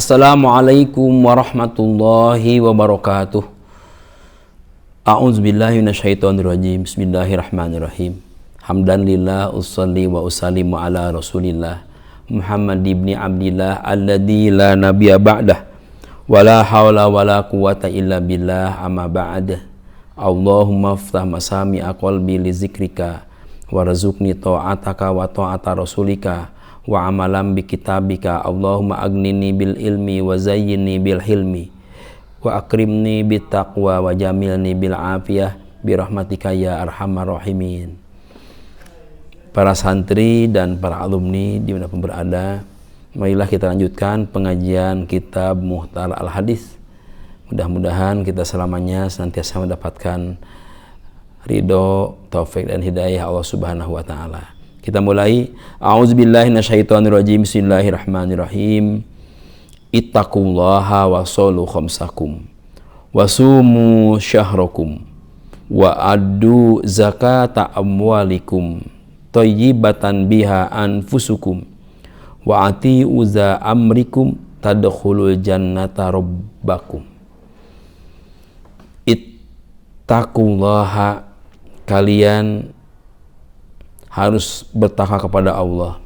Assalamualaikum warahmatullahi wabarakatuh. A'udzubillahi minasyaitonirrajim. Bismillahirrahmanirrahim. Hamdan lillah usolli wa usallimu ala Rasulillah Muhammad ibni Abdillah alladzi la nabiyya ba'dah wa la haula wa la quwwata illa billah amma ba'd. Allahumma iftah masami'a qalbi li zikrika warzuqni ta'ataka wa ta'ata rasulika wa amalan bi kitabika. Allahumma agnini bil ilmi wa zayyinni bil hilmi wa akrimni bit taqwa wa jamilni bil afiyah bi rahmatika ya arhamar rahimin. Para santri dan para alumni dimanapun berada, marilah kita lanjutkan pengajian kitab Mukhtar Al-Hadis. Mudah-mudahan kita selamanya senantiasa mendapatkan ridho, taufik dan hidayah Allah Subhanahu wa taala. Kita mulai. A'udzubillahi minasyaitonirrajim. Bismillahirrahmanirrahim. Ittaqullaha wa shollu khamsakum wa sumu syahrakum wa addu zakata amwalikum thayyibatan biha anfusukum wa ati'u za amrikum tadkhulul jannata rabbakum. Ittaqullaha, kalian harus bertakwa kepada Allah.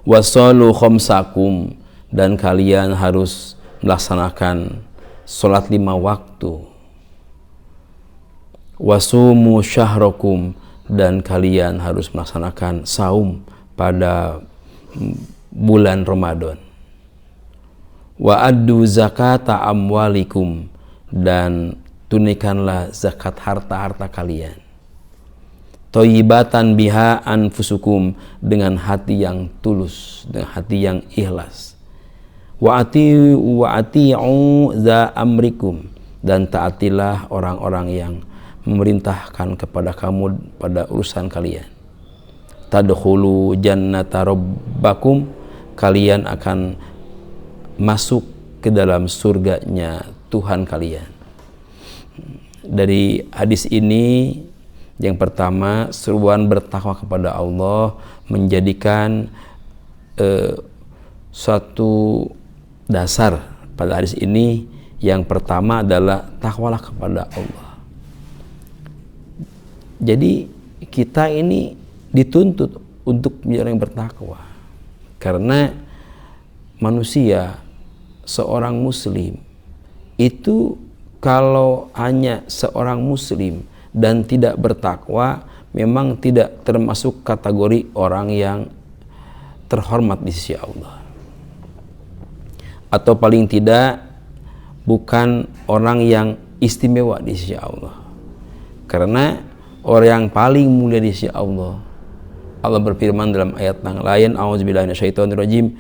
Wasallu khamsakum, dan kalian harus melaksanakan sholat 5 waktu. Wasumu syahrakum, dan kalian harus melaksanakan saum pada bulan Ramadan. Wa addu zakata amwalikum, dan tunaikanlah zakat harta-harta kalian. Thayyibatan biha anfusukum, dengan hati yang tulus, dengan hati yang ikhlas. Wa ati'u za amrikum, dan taatilah orang-orang yang memerintahkan kepada kamu pada urusan kalian. Tadkhulu jannata rabbakum, kalian akan masuk ke dalam surganya Tuhan kalian. Dari hadis ini, yang pertama, seruan bertakwa kepada Allah menjadikan suatu dasar pada hadis ini. Yang pertama adalah takwalah kepada Allah. Jadi kita ini dituntut untuk menjadi orang yang bertakwa, karena manusia, seorang muslim itu kalau hanya seorang muslim dan tidak bertakwa, memang tidak termasuk kategori orang yang terhormat di sisi Allah, atau paling tidak bukan orang yang istimewa di sisi Allah. Karena orang yang paling mulia di sisi Allah, Allah berfirman dalam ayat yang lain, a'udzubillahi minasyaitonirrajim,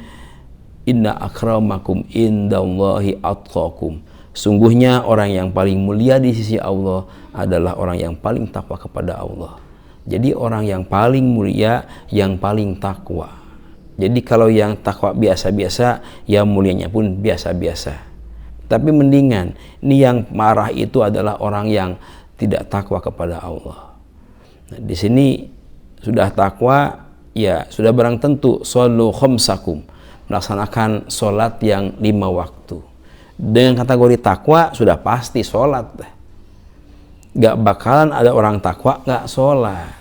inna akramakum indallahi atqakum, sungguhnya orang yang paling mulia di sisi Allah adalah orang yang paling takwa kepada Allah. Jadi orang yang paling mulia, yang paling takwa. Jadi kalau yang takwa biasa-biasa, ya mulianya pun biasa-biasa. Tapi mendingan, ini yang marah itu adalah orang yang tidak takwa kepada Allah. Nah, di sini sudah takwa, ya sudah barang tentu shollu khamsakum, melaksanakan sholat yang 5 waktu. Dengan kategori takwa sudah pasti sholat. Gak bakalan ada orang takwa gak sholat,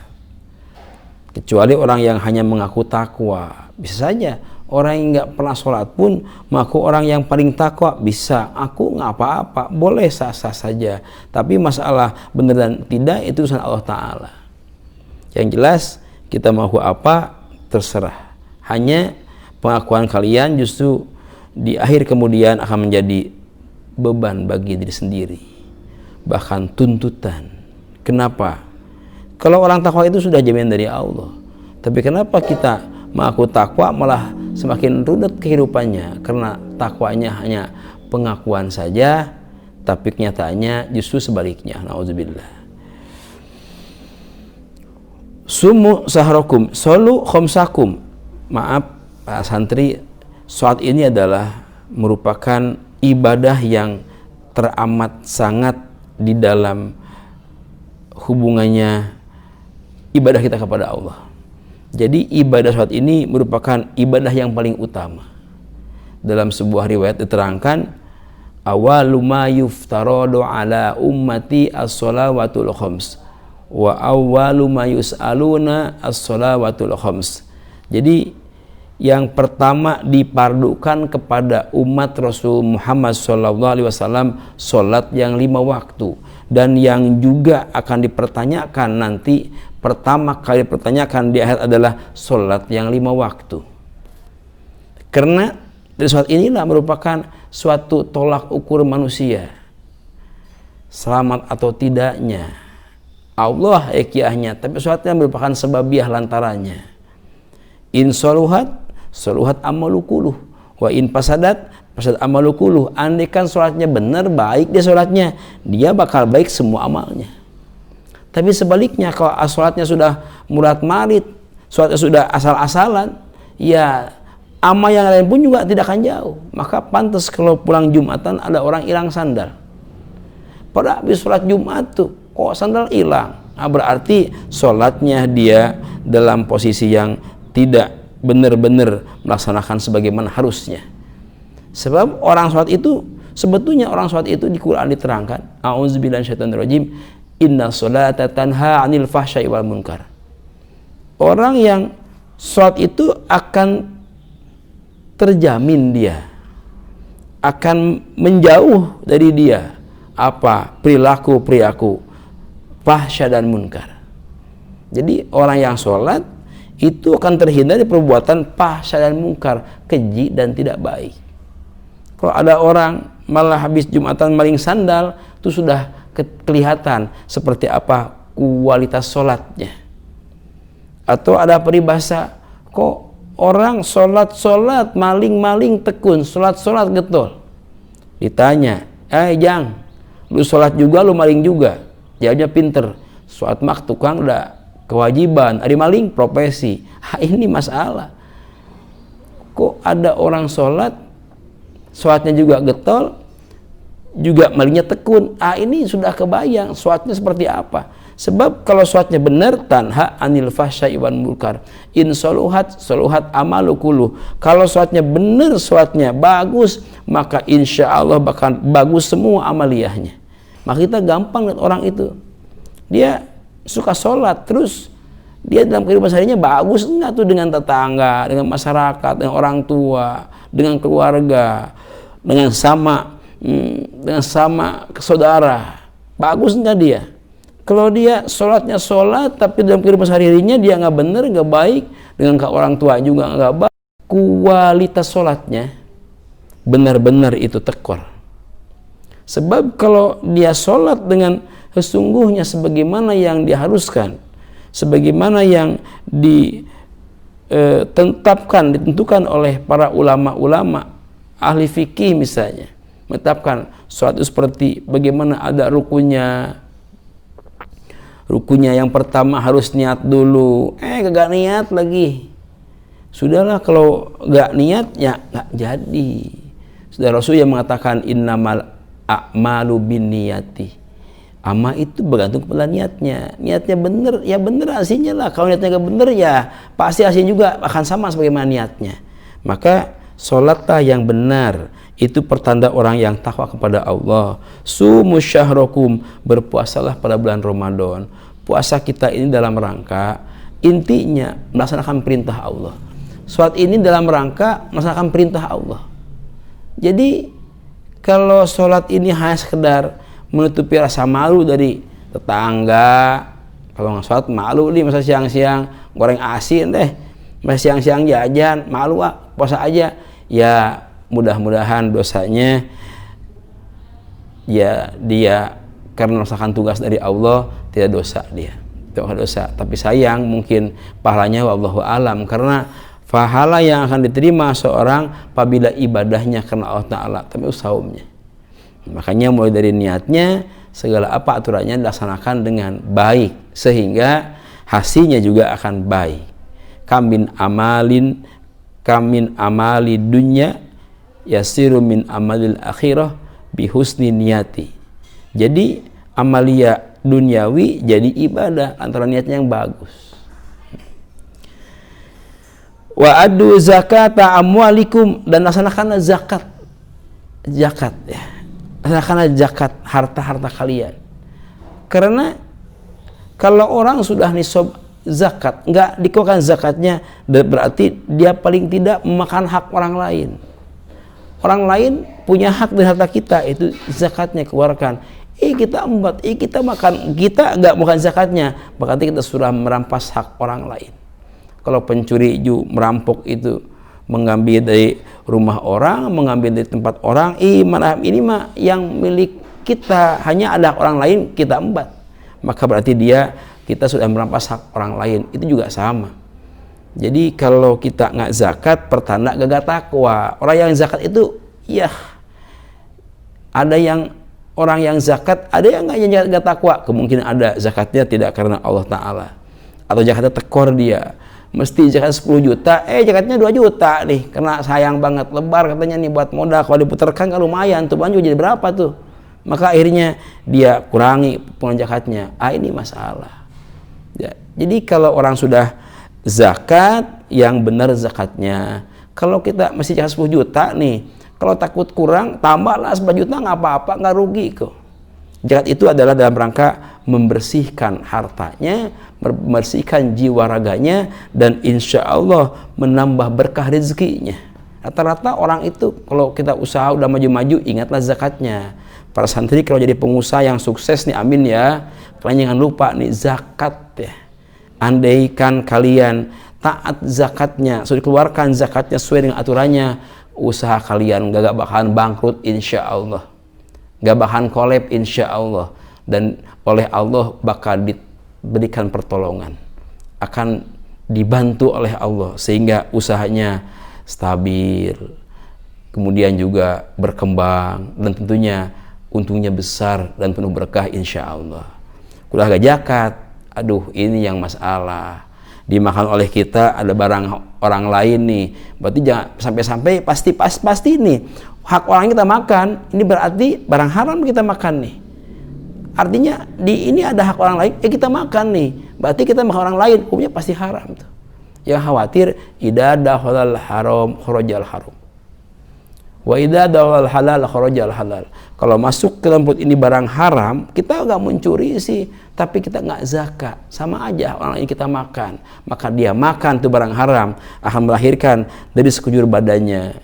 kecuali orang yang hanya mengaku takwa. Bisa saja orang yang gak pernah sholat pun mengaku orang yang paling takwa. Bisa, aku gak apa-apa, boleh sah-sah saja. Tapi masalah benar dan tidak itu urusan Allah Ta'ala. Yang jelas kita mengaku apa terserah. Hanya pengakuan kalian justru di akhir kemudian akan menjadi beban bagi diri sendiri, bahkan tuntutan. Kenapa? Kalau orang takwa itu sudah jaminan dari Allah, tapi kenapa kita mengaku takwa malah semakin runut kehidupannya? Karena takwanya hanya pengakuan saja, tapi kenyataannya justru sebaliknya. Nauzubillah. Sumu sahrakum, solu khamsakum. Maaf Pak santri, sholat ini adalah merupakan ibadah yang teramat sangat di dalam hubungannya ibadah kita kepada Allah. Jadi ibadah sholat ini merupakan ibadah yang paling utama. dalam sebuah riwayat diterangkan, awalu ma yuftaradu ala ummati as-shalawatul khams wa awwalu ma yus'aluna as-shalawatul khams. Jadi yang pertama dipardukan kepada umat Rasul Muhammad SAW sholat yang 5 waktu, dan yang juga akan dipertanyakan nanti, pertama kali dipertanyakan di akhirat adalah sholat yang 5 waktu. Karena dari sholat inilah merupakan suatu tolak ukur manusia selamat atau tidaknya. Allah ekiahnya, tapi sholatnya merupakan sebabiah lantarannya. In soluhat soluhat amalukuluh, wa in pasadat pasad amalukuluh. Andaikan sholatnya benar, baik dia sholatnya, dia bakal baik semua amalnya. Tapi sebaliknya, kalau sholatnya sudah murat marit, sholatnya sudah asal-asalan, ya amal yang lain pun juga tidak akan jauh. Maka pantas kalau pulang Jumatan ada orang hilang sandal. Pada habis sholat Jumat tuh, kok sandal hilang? Nah, berarti sholatnya dia dalam posisi yang tidak benar-benar melaksanakan sebagaimana harusnya. Sebab orang sholat itu, sebetulnya orang sholat itu di Quran diterangkan, a'udzubillahi minasyaitonirrajim, inna sholata tanha 'anil fahsya'i wal munkar. Orang yang sholat itu akan terjamin dia akan menjauh dari dia apa perilaku fahsya dan munkar. Jadi orang yang sholat itu akan terhindar dari perbuatan fahsya dan munkar, keji dan tidak baik. Kalau ada orang malah habis Jumatan maling sandal, itu sudah kelihatan seperti apa kualitas sholatnya. Atau ada peribahasa, kok orang sholat maling tekun, sholat getol. Ditanya, Jang, lu sholat juga, lu maling juga? Jawabnya pinter, sholat mak tukang udah kewajiban, ada maling profesi. Ini masalah. Kok ada orang sholatnya juga getol, juga malingnya tekun? Ini sudah kebayang sholatnya seperti apa. Sebab kalau sholatnya benar, tanha anil fahsya'i wal munkar. In soluhat amalukuluh. Kalau sholatnya benar, sholatnya bagus, maka insya Allah bakal bagus semua amaliyahnya. Maka kita gampang lihat orang itu, dia suka sholat, terus dia dalam kehidupan seharinya bagus enggak tuh dengan tetangga, dengan masyarakat, dengan orang tua, dengan keluarga, dengan sama saudara. Bagus enggak dia? Kalau dia sholatnya sholat, tapi dalam kehidupan sehari-harinya dia nggak benar, nggak baik, dengan orang tua juga nggak baik, kualitas sholatnya benar-benar itu tekor. Sebab kalau dia sholat dengan sesungguhnya sebagaimana yang diharuskan, sebagaimana yang ditentukan oleh para ulama-ulama ahli fikih misalnya, menetapkan sholat itu seperti bagaimana ada rukunnya. Rukunya yang pertama harus niat dulu, kagak niat lagi. Sudahlah, kalau gak niat ya gak jadi. Sudah Rasul yang mengatakan innamal a'malu binniyati. Amal itu bergantung kepada niatnya. Niatnya benar, ya benar hasilnya lah. Kalau niatnya gak benar, ya pasti hasilnya juga akan sama sebagaimana niatnya. Maka sholatlah yang benar, itu pertanda orang yang takwa kepada Allah. Sumu syahrokum, berpuasalah pada bulan Ramadan. Puasa kita ini dalam rangka intinya melaksanakan perintah Allah. Sholat ini dalam rangka melaksanakan perintah Allah. Jadi kalau sholat ini hanya sekedar menutupi rasa malu dari tetangga, kalau nggak sholat malu nih, masa siang-siang goreng asin masa siang-siang jajan, malu puasa aja, ya mudah-mudahan dosanya ya dia karena melaksanakan tugas dari Allah tidak dosa dia, tidak dosa. Tapi sayang mungkin pahalanya wallahu alam, karena pahala yang akan diterima seorang apabila ibadahnya karena Allah Ta'ala, tapi saumnya. Makanya mulai dari niatnya, segala apa aturannya dilaksanakan dengan baik sehingga hasilnya juga akan baik. Kamin amali dunya yasiru min amalil akhirah bihusni niyati. Jadi amalia duniawi jadi ibadah antara niatnya yang bagus. Wa addu zakata amwalikum, dan laksanakanlah zakat ya. Laksanakanlah zakat harta-harta kalian. Karena kalau orang sudah nisab zakat, nggak dikeluarkan zakatnya, berarti dia paling tidak memakan hak orang lain. Orang lain punya hak dari harta kita, itu zakatnya keluarkan. Kita embat, kita makan, kita nggak makan zakatnya, berarti kita sudah merampas hak orang lain. Kalau pencuri merampok itu mengambil dari rumah orang, mengambil dari tempat orang, ini mah yang milik kita, hanya ada orang lain kita embat, maka berarti kita sudah merampas hak orang lain. Itu juga sama. Jadi kalau kita nggak zakat, pertanda gagal takwa. Orang yang zakat itu ya ada yang orang yang zakat, ada yang nggak takwa. Kemungkinan ada zakatnya tidak karena Allah Ta'ala, atau zakatnya tekor dia, mesti zakat 10 juta, zakatnya 2 juta nih, karena sayang banget, lebar katanya nih buat modal, kalau diputarkan kan lumayan tuh, banyak jadi berapa tuh, maka akhirnya dia kurangi pengeluaran zakatnya. Ini masalah ya. Jadi kalau orang sudah zakat, yang benar zakatnya. Kalau kita mesti zakat 10 juta nih, kalau takut kurang, tambahlah 10 juta, nggak apa-apa, nggak rugi kok. Zakat itu adalah dalam rangka membersihkan hartanya, membersihkan jiwa raganya, dan insya Allah menambah berkah rezekinya. Rata-rata orang itu kalau kita usaha udah maju-maju, ingatlah zakatnya. Para santri kalau jadi pengusaha yang sukses nih, amin ya, kalian jangan lupa nih zakat ya. Andaikan kalian taat zakatnya, sudah dikeluarkan zakatnya sesuai dengan aturannya, usaha kalian gak bakalan bangkrut insya Allah, gak bakalan kolab insya Allah, dan oleh Allah bakal diberikan pertolongan, akan dibantu oleh Allah sehingga usahanya stabil, kemudian juga berkembang, dan tentunya untungnya besar dan penuh berkah insya Allah. Udah gak zakat, aduh ini yang masalah, dimakan oleh kita, ada barang orang lain nih, berarti jangan sampai-sampai pasti nih hak orang kita makan, ini berarti barang haram kita makan nih. Artinya ini ada hak orang lain, kita makan nih, berarti kita makan orang lain, hukumnya pasti haram tuh. Yang khawatir idza dakhalal haram kharajal haram, wa idza dakhalal halal kharajal halal. Kalau masuk ke tempat ini barang haram, kita nggak mencuri sih, tapi kita nggak zakat, sama aja orang lain kita makan, maka dia makan tuh barang haram, akan melahirkan dari sekujur badannya.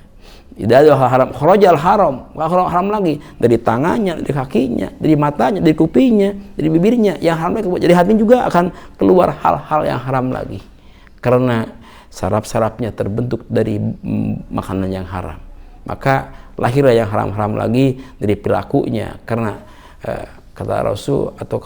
Idza dakhalal haram kharajal haram, haram lagi dari tangannya, dari kakinya, dari matanya, dari kupingnya, dari bibirnya, yang haram lagi. Jadi hatinya juga akan keluar hal-hal yang haram lagi, karena saraf-sarafnya terbentuk dari makanan yang haram. Maka lahirlah yang haram-haram lagi dari perilakunya, karena kata Rasul atau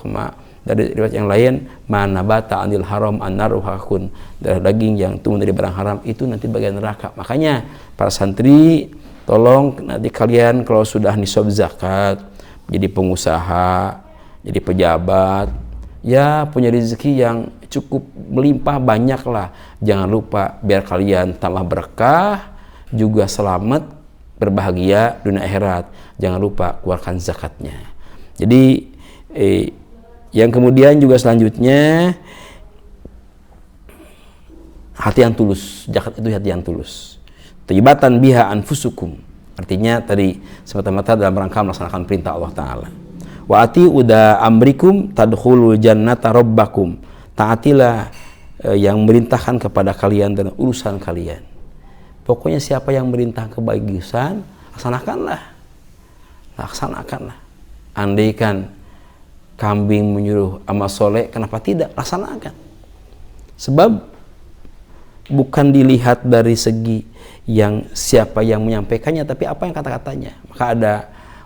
dari riwayat yang lain, manabata anil haram annaru hakun, dari daging yang tumbuh dari barang haram itu nanti bagian neraka. Makanya para santri, tolong nanti kalian kalau sudah nisab zakat, jadi pengusaha, jadi pejabat, ya punya rezeki yang cukup melimpah, banyak lah, jangan lupa biar kalian tambah berkah, juga selamat, berbahagia dunia akhirat, jangan lupa keluarkan zakatnya. Jadi yang kemudian juga selanjutnya, hati yang tulus. Zakat itu hati yang tulus. Thayyibatan biha anfusukum, artinya tadi semata-mata dalam rangka melaksanakan perintah Allah Ta'ala. Wa ati uda amrikum tadkhulul jannata rabbakum, taatilah yang merintahkan kepada kalian dan urusan kalian. Pokoknya siapa yang merintah kebagusan, laksanakanlah. Andaikan kambing menyuruh amal soleh, kenapa tidak? Laksanakan. Sebab bukan dilihat dari segi yang siapa yang menyampaikannya, tapi apa yang kata-katanya. Maka ada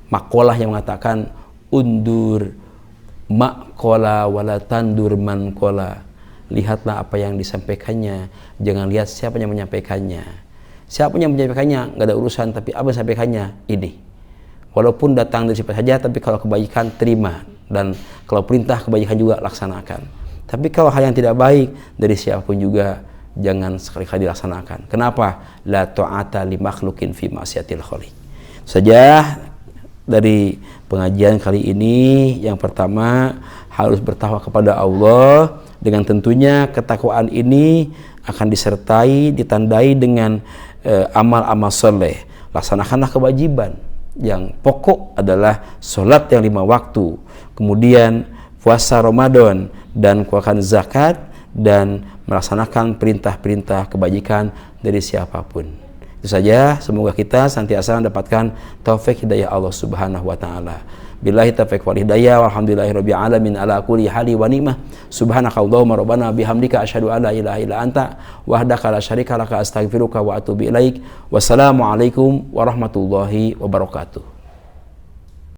makalah yang mengatakan, undur maqala wala tandur man qala. Lihatlah apa yang disampaikannya, jangan lihat siapa yang menyampaikannya. Siapa yang menyampaikannya nggak ada urusan, tapi apa yang sampaikannya ini. Walaupun datang dari siapa saja, tapi kalau kebaikan terima, dan kalau perintah kebaikan juga laksanakan. Tapi kalau hal yang tidak baik dari siapapun juga jangan sekali-kali dilaksanakan. Kenapa? La ta'ata li makhluqin fi ma'siyatil khaliq. Saja dari pengajian kali ini, yang pertama harus bertakwa kepada Allah, Dengan tentunya ketakwaan ini akan disertai, ditandai dengan amal-amal soleh. Laksanakanlah kewajiban. Yang pokok adalah sholat yang 5 waktu, kemudian puasa Ramadan, dan keluarkan zakat, dan melaksanakan perintah-perintah kebajikan dari siapapun. Itu saja, semoga kita senantiasa mendapatkan taufik hidayah Allah Subhanahu wa taala. Billahi taufiq wal hidayah, walhamdulillahirabbil alamin ala kulli hali wa ni'mah. Subhanakallahumma rabbana bihamdika asyhadu an la ilaha illa anta wahdaka la syarika laka astaghfiruka wa atubu ilaik. Wassalamualaikum warahmatullahi wabarakatuh.